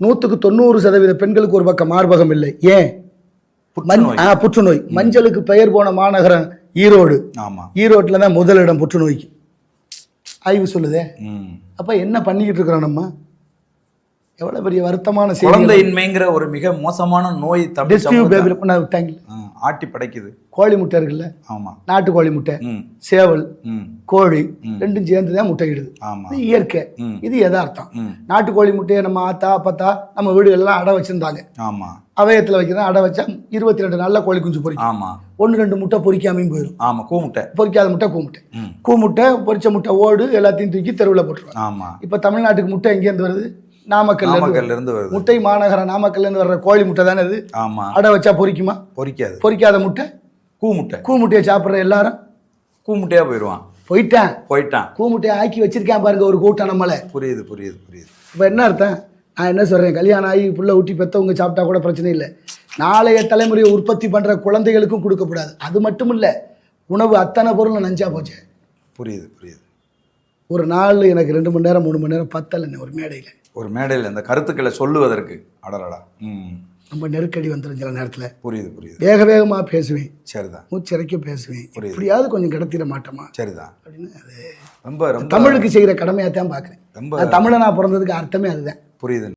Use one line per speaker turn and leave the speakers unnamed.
100க்கு 90% பெண்களுக்கு ஒரு பக்கம் மார்பகம் இல்லை. ஏன்? புற்றுநோய். மஞ்சளுக்கு பெயர் போன மாநகரம் ஈரோடு. ஈரோட்டில் தான் முதலிடம் புற்றுநோய்க்கு ஆய்வு சொல்லுதே. அப்ப என்ன பண்ணிக்கிட்டு இருக்கிறோம் நம்ம? எவ்வளவு பெரிய வருத்தமான
குழந்தையின்மைங்கிற ஒரு மிக மோசமான நோய் ஆட்டி படைக்குது.
கோழி முட்டை இருக்குல்ல, நாட்டு கோழி முட்டை, சேவல், கோழி ரெண்டும் சேர்ந்துதான் முட்டையிடுது. இயற்கை, இது யதார்த்தம். நாட்டு கோழி முட்டையை நம்ம ஆத்தா அப்பத்தா நம்ம வீடுகள்லாம் அடை வச்சிருந்தாங்க. அவயத்துல வைக்கிறதா அடை வச்சா 22 நாள்ல கோழி குஞ்சு பொறிக்கும். 1-2 முட்டை பொறிக்காமையும் போயிடும். பொறிக்காத முட்டை கூமுட்டை. கூமுட்டை பொறிச்ச முட்டை ஓடு எல்லாத்தையும் தூக்கி தெருவில் போட்டுருவாங்க. இப்ப தமிழ்நாட்டுக்கு முட்டை எங்கேருந்து வருது? நாமக்கல்ல இருந்து வருது. முட்டை மாநகரம் நாமக்கல்ல இருந்து வர்ற கோழி முட்டை தானே அது. அடை வச்சா பொறிக்குமா? பொறிக்காது. பொறிக்காத முட்டை கூமுட்டையை சாப்பிட்ற எல்லாரும்
கூமுட்டையா போயிட்டான்.
கூமுட்டையை ஆக்கி வச்சிருக்கேன் பாருங்க ஒரு கூட்டம் நம்மள.
புரியுது.
இப்ப என்ன அர்த்தம்? நான் என்ன சொல்றேன், கல்யாணம் ஆகி புள்ள ஊட்டி பெற்றவங்க சாப்பிட்டா கூட பிரச்சனை இல்லை. நாளைய தலைமுறையை உற்பத்தி பண்ற குழந்தைகளுக்கும் கொடுக்கப்படாது. அது மட்டும் இல்ல, உணவு அத்தனை பொருள் நஞ்சா போச்சு.
புரியுது.
ஒரு நாள் எனக்கு 2 மணி நேரம் 3 மணி நேரம் பத்தல. ஒரு மேடையில்
அந்த கருத்துக்களை சொல்லுவதற்கு அடலடா
ரொம்ப நெருக்கடி வந்துடும் சில நேரத்தில்.
புரியுது.
வேகமாக பேசுவேன்.
சரிதான்.
மூச்சிறைக்க பேசுவேன். எப்படியாவது கொஞ்சம் கடத்திட மாட்டோமா?
சரிதான்.
அப்படின்னு அது
ரொம்ப
தமிழுக்கு செய்கிற கடமையாக தான் பார்க்குறேன். தமிழை நான் பிறந்ததுக்கு அர்த்தமே அதுதான்.
புரியுது.